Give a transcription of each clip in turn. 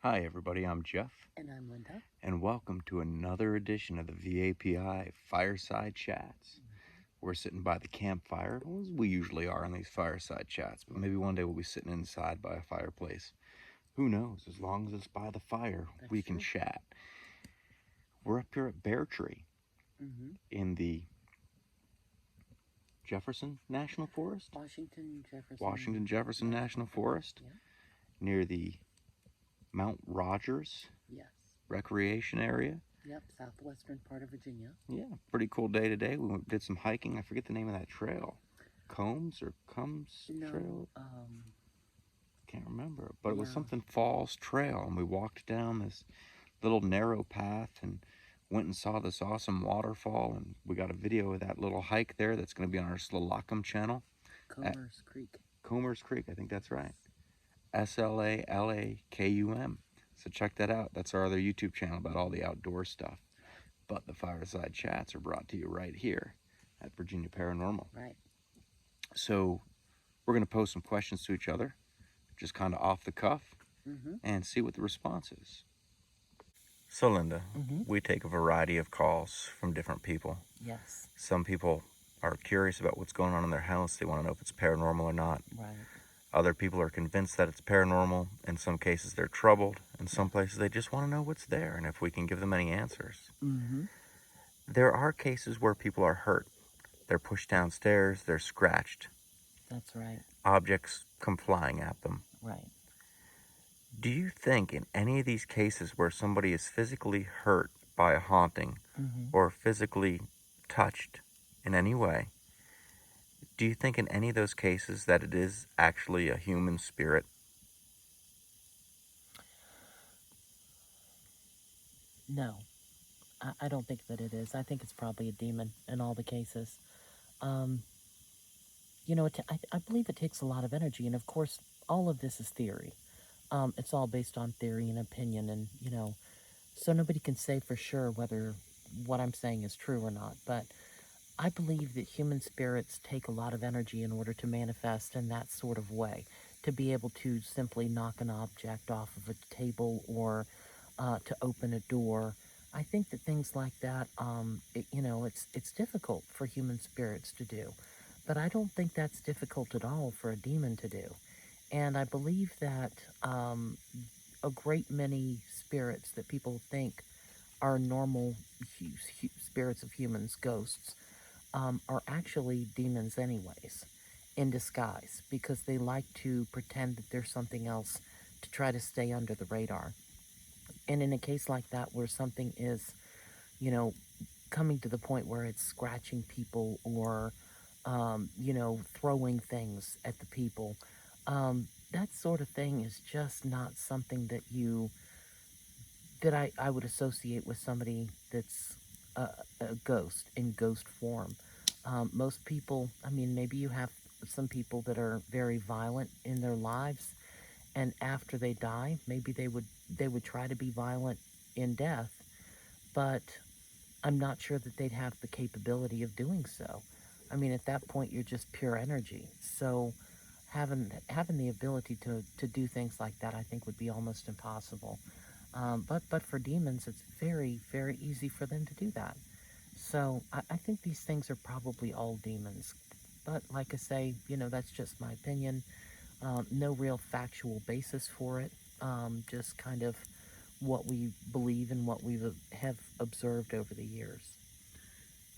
Hi everybody, I'm Jeff, And I'm Linda. and welcome to another edition of the VAPI Fireside Chats. We're sitting by the campfire, as we usually are on these fireside chats, but maybe one day we'll be sitting inside by a fireplace. Who knows? As long as it's by the fire, That's we can true. chat. We're up here at Beartree Mm-hmm. in the Jefferson National Forest, Washington Washington Jefferson Jefferson National Forest, Yeah. near the Mount Rogers Yes. recreation area. Yep. Southwestern part of Virginia. Yeah, pretty cool day today. Did some hiking. I forget the name of that trail. Combs No. Trail? Can't remember. But it was Yeah. something Falls Trail. And we walked down this little narrow path and went and saw this awesome waterfall. And we got a video of that little hike there that's going to be on our Slalakum channel at Comer's Creek. Comer's Creek. I think that's right. Slalakum. So check that out. That's our other YouTube channel about all the outdoor stuff. But the Fireside Chats are brought to you right here at Virginia Paranormal. Right. So we're going to pose some questions to each other, just kind of off the cuff, Mm-hmm. and see what the response is. So, Linda, Mm-hmm. we take a variety of calls from different people. Yes. Some people are curious about what's going on in their house. They want to know if it's paranormal or not. Right. Other people are convinced that it's paranormal. In some cases, they're troubled. In some places, they just want to know what's there and if we can give them any answers. Mm-hmm. There are cases where people are hurt. They're pushed downstairs, they're scratched. That's right. Objects come flying at them. Right. Do you think in any of these cases where somebody is physically hurt by a haunting Mm-hmm. or physically touched in any way, do you think in any of those cases that it is actually a human spirit? No. I don't think that it is. I think it's probably a demon in all the cases. Um, I believe it takes a lot of energy, and of course, all of this is theory. It's all based on theory and opinion, and so nobody can say for sure whether what I'm saying is true or not. But I believe that human spirits take a lot of energy in order to manifest in that sort of way, to be able to simply knock an object off of a table or to open a door. I think that things like that, it's difficult for human spirits to do, but I don't think that's difficult at all for a demon to do. And I believe that a great many spirits that people think are normal spirits of humans, ghosts, are actually demons, anyways, in disguise, because they like to pretend that there's something else to try to stay under the radar. And in a case like that, where something is, you know, coming to the point where it's scratching people or, throwing things at the people, that sort of thing is just not something that I would associate with somebody that's a ghost in ghost form. Most people, I mean, maybe you have some people that are very violent in their lives, and after they die, maybe they would try to be violent in death, but I'm not sure that they'd have the capability of doing so. I mean, at that point, you're just pure energy. So having the ability to do things like that, I think, would be almost impossible. But for demons, it's very, very easy for them to do that. So I think these things are probably all demons. But like I say, that's just my opinion. No real factual basis for it. Just kind of what we believe and what we have observed over the years.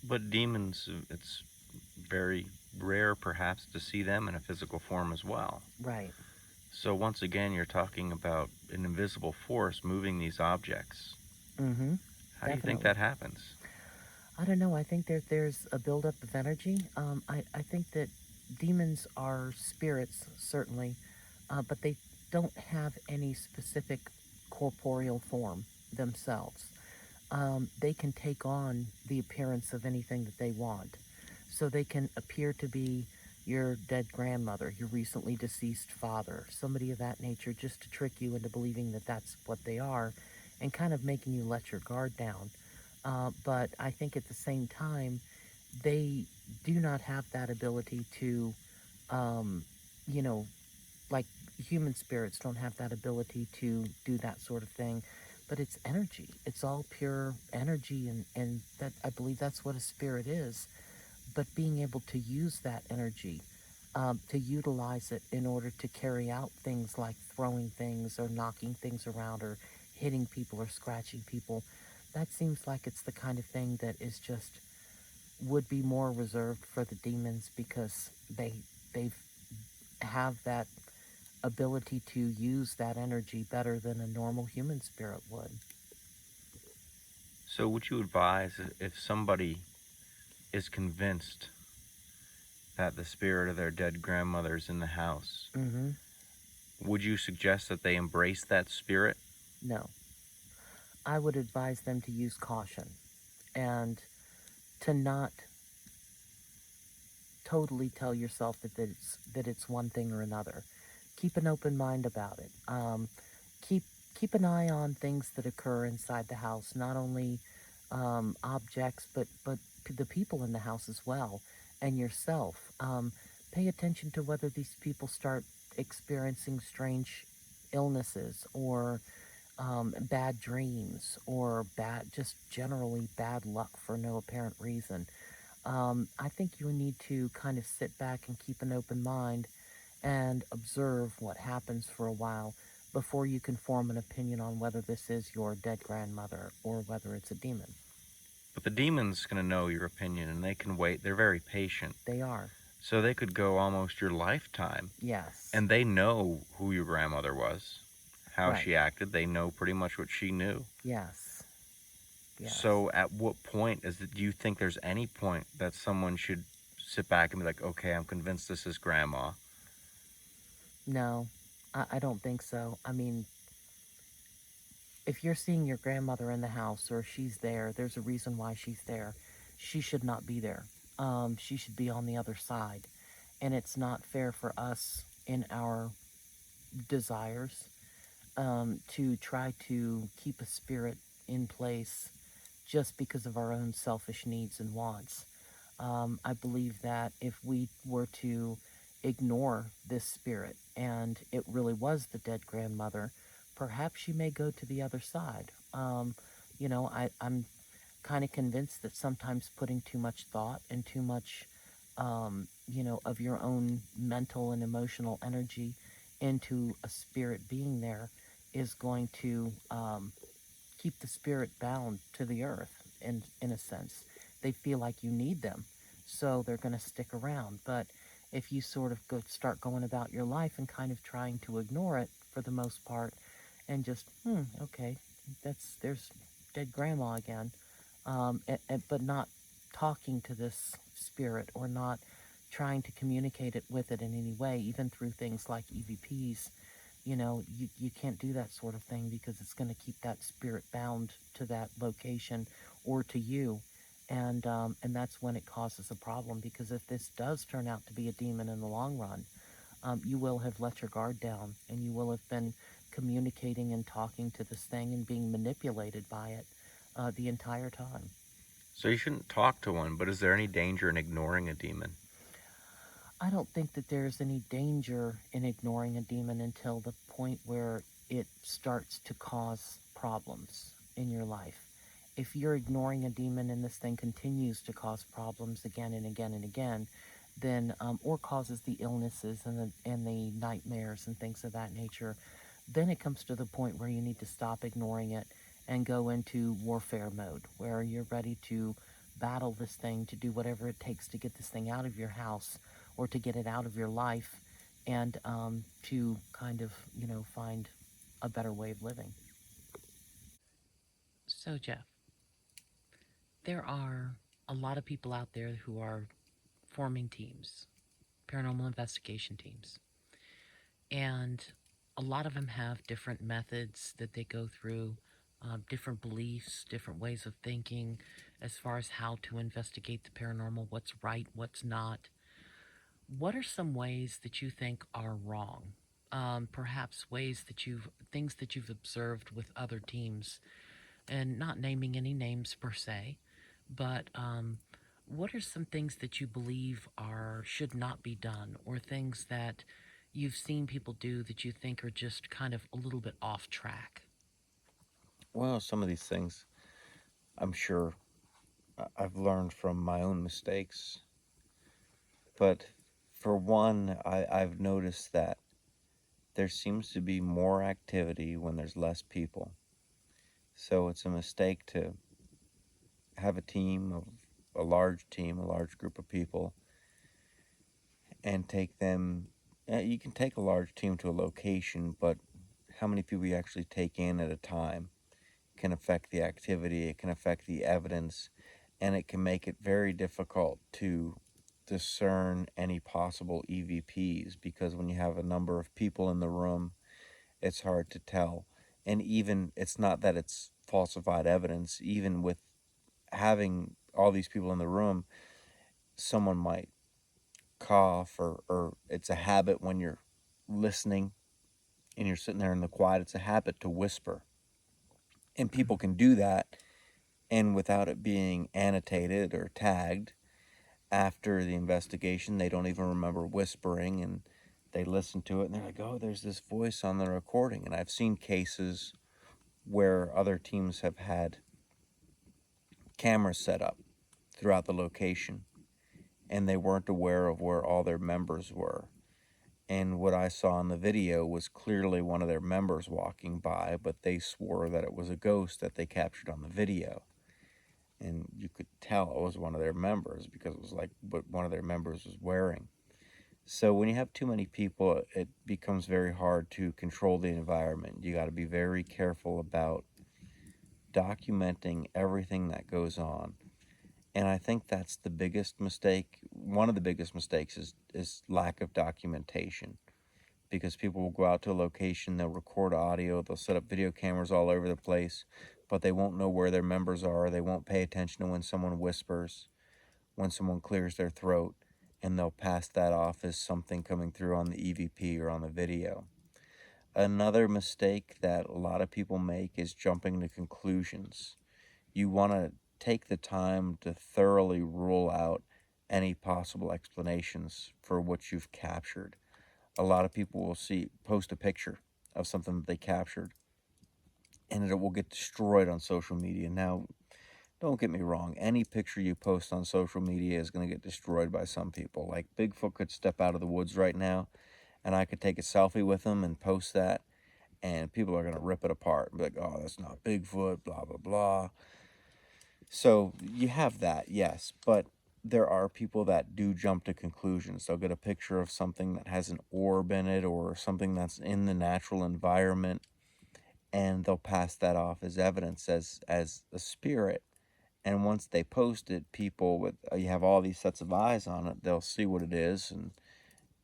But demons, it's very rare perhaps to see them in a physical form as well. Right. So once again, you're talking about an invisible force moving these objects. Mm-hmm. How do you think Definitely. that happens? I don't know. I think there's a buildup of energy. I think that demons are spirits, certainly, but they don't have any specific corporeal form themselves. They can take on the appearance of anything that they want. So they can appear to be your dead grandmother, your recently deceased father, somebody of that nature, just to trick you into believing that that's what they are and kind of making you let your guard down. But I think at the same time, they do not have that ability to, um, you know, like human spirits don't have that ability to do that sort of thing, but it's energy. It's all pure energy, and that I believe that's what a spirit is. But being able to use that energy, to utilize it in order to carry out things like throwing things or knocking things around or hitting people or scratching people, that seems like it's the kind of thing that is just would be more reserved for the demons because they have that ability to use that energy better than a normal human spirit would. So, would you advise if somebody is convinced that the spirit of their dead grandmother is in the house, Mm-hmm. would you suggest that they embrace that spirit? No, I would advise them to use caution and to not totally tell yourself that it's one thing or another. Keep an open mind about it. Keep keep an eye on things that occur inside the house, not only objects, but the people in the house as well, and yourself. Pay attention to whether these people start experiencing strange illnesses or bad dreams or just generally bad luck for no apparent reason. I think you need to kind of sit back and keep an open mind and observe what happens for a while before you can form an opinion on whether this is your dead grandmother or whether it's a demon. But the demon's going to know your opinion and they can wait. They're very patient. They are. So they could go almost your lifetime Yes. and they know who your grandmother was, how Right. she acted. They know pretty much what she knew. Yes. Yes. So at what point do you think there's any point that someone should sit back and be like, okay, I'm convinced this is grandma? No, I don't think so. I mean, if you're seeing your grandmother in the house or she's there, there's a reason why she's there. She should not be there. She should be on the other side. And it's not fair for us in our desires to try to keep a spirit in place just because of our own selfish needs and wants. I believe that if we were to ignore this spirit and it really was the dead grandmother, perhaps she may go to the other side. I'm kind of convinced that sometimes putting too much thought and too much, of your own mental and emotional energy into a spirit being there is going to keep the spirit bound to the earth in a sense. They feel like you need them, so they're going to stick around. But if you sort of start going about your life and kind of trying to ignore it for the most part, and just okay, there's dead grandma again, but not talking to this spirit or not trying to communicate it with it in any way, even through things like EVPs. You can't do that sort of thing because it's going to keep that spirit bound to that location or to you. And that's when it causes a problem because if this does turn out to be a demon in the long run, you will have let your guard down and you will have been communicating and talking to this thing and being manipulated by it the entire time. So you shouldn't talk to one, but is there any danger in ignoring a demon? I don't think that there's any danger in ignoring a demon until the point where it starts to cause problems in your life. If you're ignoring a demon and this thing continues to cause problems again and again and again, then or causes the illnesses and the nightmares and things of that nature, then it comes to the point where you need to stop ignoring it and go into warfare mode, where you're ready to battle this thing, to do whatever it takes to get this thing out of your house or to get it out of your life and to kind of, find a better way of living. So, Jeff, there are a lot of people out there who are forming teams, paranormal investigation teams. And a lot of them have different methods that they go through, different beliefs, different ways of thinking as far as how to investigate the paranormal, what's right, what's not. What are some ways that you think are wrong? Perhaps things that you've observed with other teams, and not naming any names per se, but what are some things that you believe should not be done, or things that you've seen people do that you think are just kind of a little bit off track? Well, some of these things, I'm sure I've learned from my own mistakes. But for one, I've noticed that there seems to be more activity when there's less people. So it's a mistake to have a large team, a large group of people, and take them. You can take a large team to a location, but how many people you actually take in at a time can affect the activity, it can affect the evidence, and it can make it very difficult to discern any possible EVPs because when you have a number of people in the room, it's hard to tell. And even it's not that it's falsified evidence, even with having all these people in the room, someone might cough or it's a habit when you're listening and you're sitting there in the quiet, it's a habit to whisper. And people can do that and without it being annotated or tagged after the investigation, they don't even remember whispering and they listen to it and they're like, oh, there's this voice on the recording. And I've seen cases where other teams have had cameras set up throughout the location and they weren't aware of where all their members were. And what I saw in the video was clearly one of their members walking by, but they swore that it was a ghost that they captured on the video. And you could tell it was one of their members because it was like what one of their members was wearing. So when you have too many people, it becomes very hard to control the environment. You got to be very careful about documenting everything that goes on. And I think that's the biggest mistake. One of the biggest mistakes is lack of documentation because people will go out to a location, they'll record audio, they'll set up video cameras all over the place, but they won't know where their members are. They won't pay attention to when someone whispers, when someone clears their throat, and they'll pass that off as something coming through on the EVP or on the video. Another mistake that a lot of people make is jumping to conclusions. You want to take the time to thoroughly rule out any possible explanations for what you've captured. A lot of people will post a picture of something that they captured and it will get destroyed on social media. Now, don't get me wrong, any picture you post on social media is going to get destroyed by some people. Like Bigfoot could step out of the woods right now and I could take a selfie with him and post that and people are going to rip it apart and be like, oh, that's not Bigfoot, blah, blah, blah. So you have that, yes, but there are people that do jump to conclusions. They'll get a picture of something that has an orb in it or something that's in the natural environment, and they'll pass that off as evidence as a spirit. And once they post it, people with you have all these sets of eyes on it. They'll see what it is and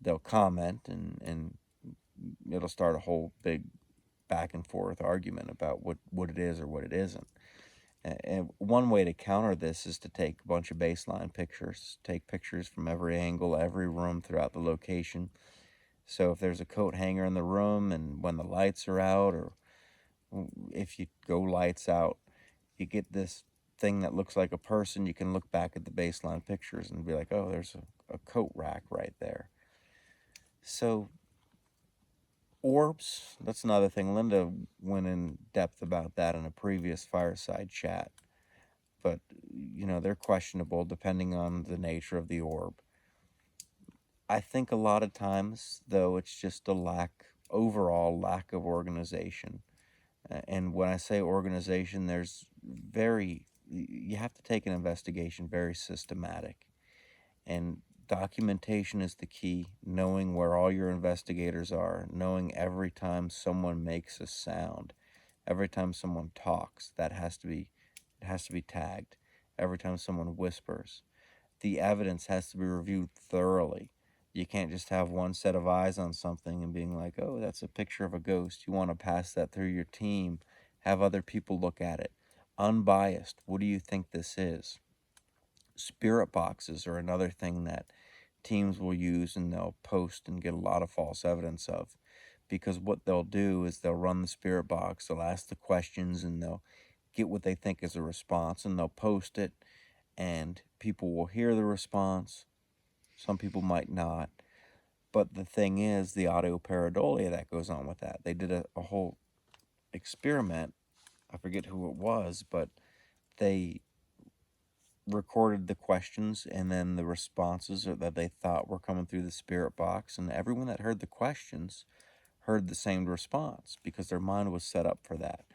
they'll comment, and it'll start a whole big back and forth argument about what it is or what it isn't. And one way to counter this is to take a bunch of baseline pictures, take pictures from every angle, every room throughout the location. So if there's a coat hanger in the room and when the lights are out, or if you go lights out, you get this thing that looks like a person, you can look back at the baseline pictures and be like, oh, there's a coat rack right there. So orbs, that's another thing. Linda went in depth about that in a previous fireside chat. But they're questionable depending on the nature of the orb. I think a lot of times though it's just a overall lack of organization. And when I say organization, you have to take an investigation very systematic, and documentation is the key. Knowing where all your investigators are, knowing every time someone makes a sound, every time someone talks, it has to be tagged. Every time someone whispers, the evidence has to be reviewed thoroughly. You can't just have one set of eyes on something and being like, oh, that's a picture of a ghost. You want to pass that through your team, have other people look at it. Unbiased. What do you think this is? Spirit boxes are another thing that teams will use and they'll post and get a lot of false evidence of. Because what they'll do is they'll run the spirit box, they'll ask the questions, and they'll get what they think is a response, and they'll post it, and people will hear the response. Some people might not. But the thing is, the audio pareidolia that goes on with that. They did a whole experiment. I forget who it was, but they recorded the questions and then the responses that they thought were coming through the spirit box, and everyone that heard the questions heard the same response because their mind was set up for that.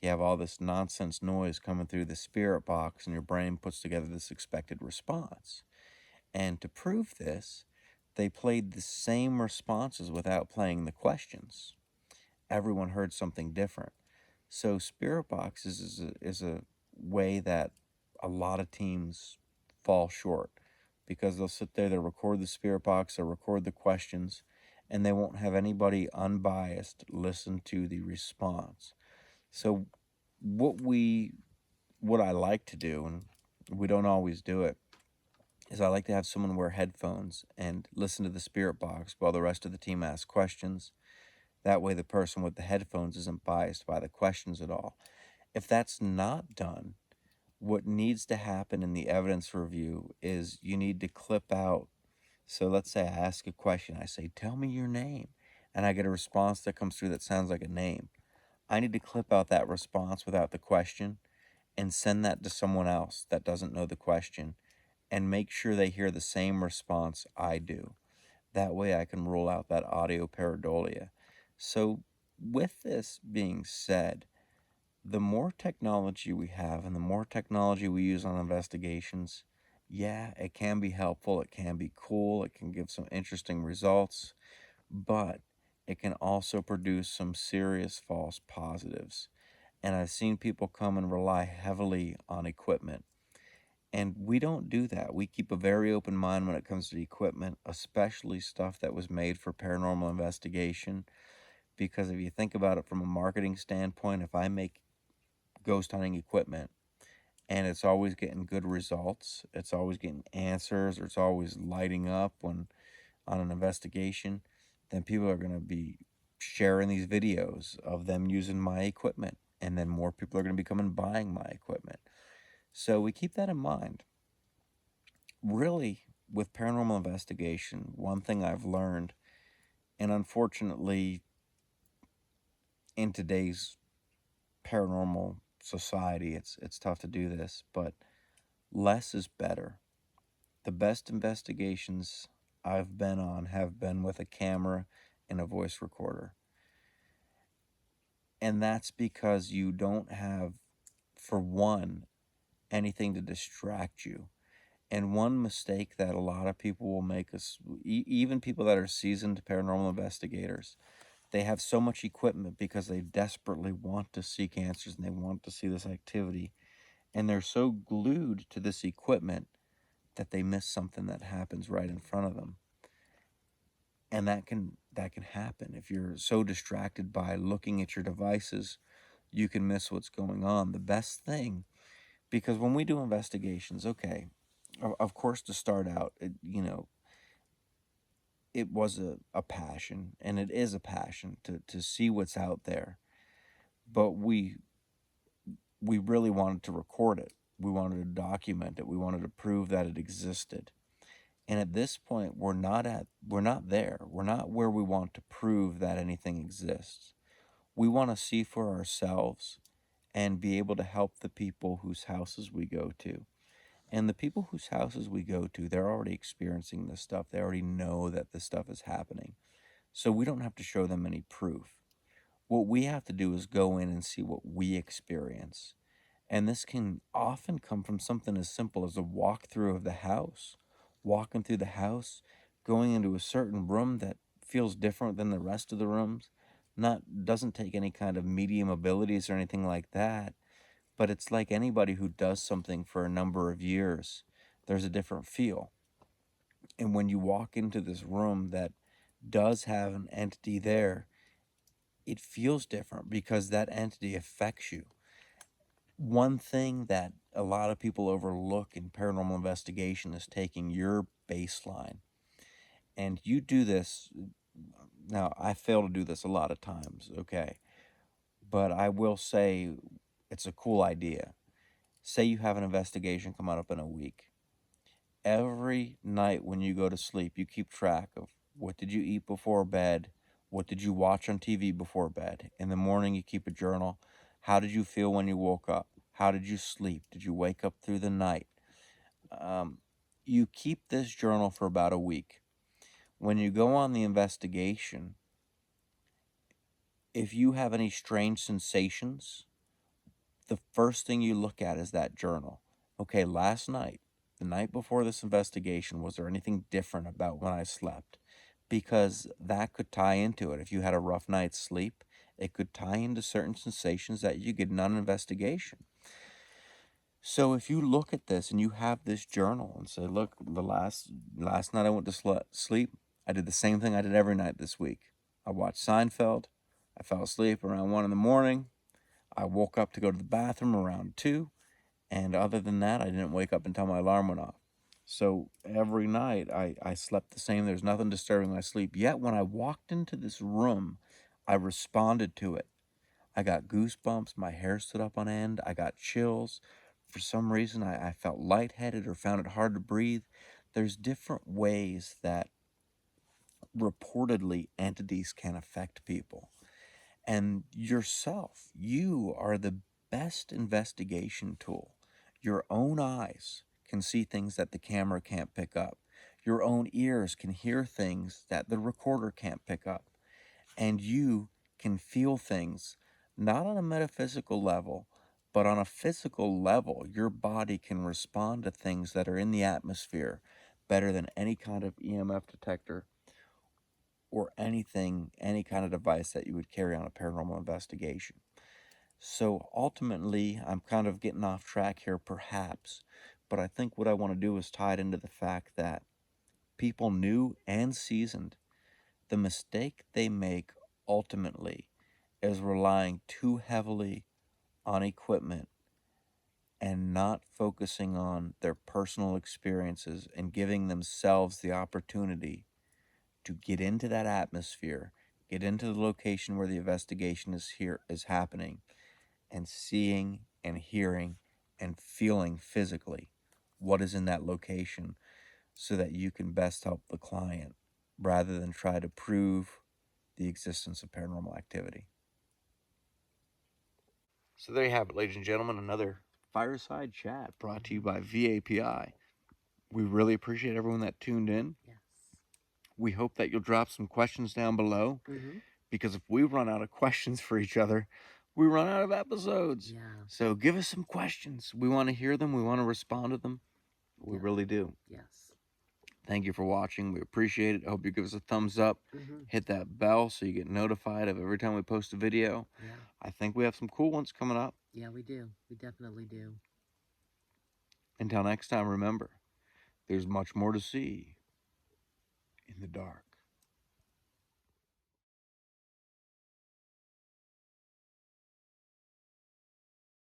You have all this nonsense noise coming through the spirit box, and your brain puts together this expected response. And to prove this, they played the same responses without playing the questions. Everyone heard something different. So spirit boxes is a way that a lot of teams fall short because they'll sit there, they'll record the spirit box, they'll record the questions, and they won't have anybody unbiased listen to the response. So what I like to do, and we don't always do it, is I like to have someone wear headphones and listen to the spirit box while the rest of the team asks questions. That way the person with the headphones isn't biased by the questions at all. If that's not done, what needs to happen in the evidence review is you need to clip out. So let's say I ask a question, I say, "Tell me your name," and I get a response that comes through that sounds like a name. I need to clip out that response without the question and send that to someone else that doesn't know the question and make sure they hear the same response I do. That way I can rule out that audio pareidolia. So, with this being said, the more technology we have and the more technology we use on investigations, yeah, it can be helpful, it can be cool, it can give some interesting results, but it can also produce some serious false positives. And I've seen people come and rely heavily on equipment. And we don't do that. We keep a very open mind when it comes to equipment, especially stuff that was made for paranormal investigation. Because if you think about it from a marketing standpoint, if I make ghost hunting equipment and it's always getting good results, it's always getting answers, or it's always lighting up when on an investigation, then people are going to be sharing these videos of them using my equipment. And then more people are going to be coming buying my equipment. So we keep that in mind. Really, with paranormal investigation, one thing I've learned, and unfortunately, in today's paranormal society, it's tough to do this, but less is better. The best investigations I've been on have been with a camera and a voice recorder. And that's because you don't have, for one, anything to distract you. And one mistake that a lot of people will make is even people that are seasoned paranormal investigators, they have so much equipment because they desperately want to seek answers and they want to see this activity. And they're so glued to this equipment that they miss something that happens right in front of them. And that can happen. If you're so distracted by looking at your devices, you can miss what's going on. The best thing, because when we do investigations, okay, of course, to start out, it was a passion, and it is a passion to see what's out there. But we really wanted to record it. We wanted to document it. We wanted to prove that it existed. And at this point, we're not there. We're not where we want to prove that anything exists. We want to see for ourselves and be able to help the people whose houses we go to. And the people whose houses we go to, they're already experiencing this stuff. They already know that this stuff is happening. So we don't have to show them any proof. What we have to do is go in and see what we experience. And this can often come from something as simple as a walkthrough of the house. Walking through the house, going into a certain room that feels different than the rest of the rooms. Not doesn't take any kind of medium abilities or anything like that, but it's like anybody who does something for a number of years. There's a different feel. And when you walk into this room that does have an entity there, it feels different because that entity affects you. One thing that a lot of people overlook in paranormal investigation is taking your baseline. And you do this, now I fail to do this a lot of times, okay? But I will say it's a cool idea. Say you have an investigation coming up in a week. Every night when you go to sleep, you keep track of What did you eat before bed? What did you watch on TV before bed? In the morning, you keep a journal. How did you feel when you woke up? How did you sleep? Did you wake up through the night? You keep this journal for about a week. When you go on the investigation, if you have any strange sensations, the first thing you look at is that journal. Okay, last night, the night before this investigation, was there anything different about when I slept? Because that could tie into it. If you had a rough night's sleep, it could tie into certain sensations that you get in an investigation. So if you look at this and you have this journal and say, look, the last night I went to sleep, I did the same thing I did every night this week. I watched Seinfeld. I fell asleep around 1 in the morning. I woke up to go to the bathroom around 2. And other than that, I didn't wake up until my alarm went off. So every night I slept the same. There's nothing disturbing my sleep. Yet when I walked into this room, I responded to it. I got goosebumps. My hair stood up on end. I got chills. For some reason, I felt lightheaded or found it hard to breathe. There's different ways that reportedly entities can affect people. And yourself, you are the best investigation tool. Your own eyes can see things that the camera can't pick up. Your own ears can hear things that the recorder can't pick up. And you can feel things, not on a metaphysical level, but on a physical level. Your body can respond to things that are in the atmosphere better than any kind of EMF detector or anything, any kind of device that you would carry on a paranormal investigation. So ultimately, I'm kind of getting off track here, perhaps, but I think what I want to do is tie it into the fact that people new and seasoned, the mistake they make ultimately is relying too heavily on equipment and not focusing on their personal experiences and giving themselves the opportunity to get into that atmosphere, get into the location where the investigation is happening, and seeing and hearing and feeling physically what is in that location so that you can best help the client rather than try to prove the existence of paranormal activity. So there you have it, ladies and gentlemen, another Fireside Chat brought to you by VAPI. We really appreciate everyone that tuned in. Yes. We hope that you'll drop some questions down below, because if we run out of questions for each other, we run out of episodes. Yeah. So give us some questions. We want to hear them. We want to respond to them. We really do. Yes. Thank you for watching. We appreciate it. I hope you give us a thumbs up. Hit that bell so you get notified of every time we post a video. Yeah. I think we have some cool ones coming up. Yeah, we do. We definitely do. Until next time, remember, there's much more to see in the dark.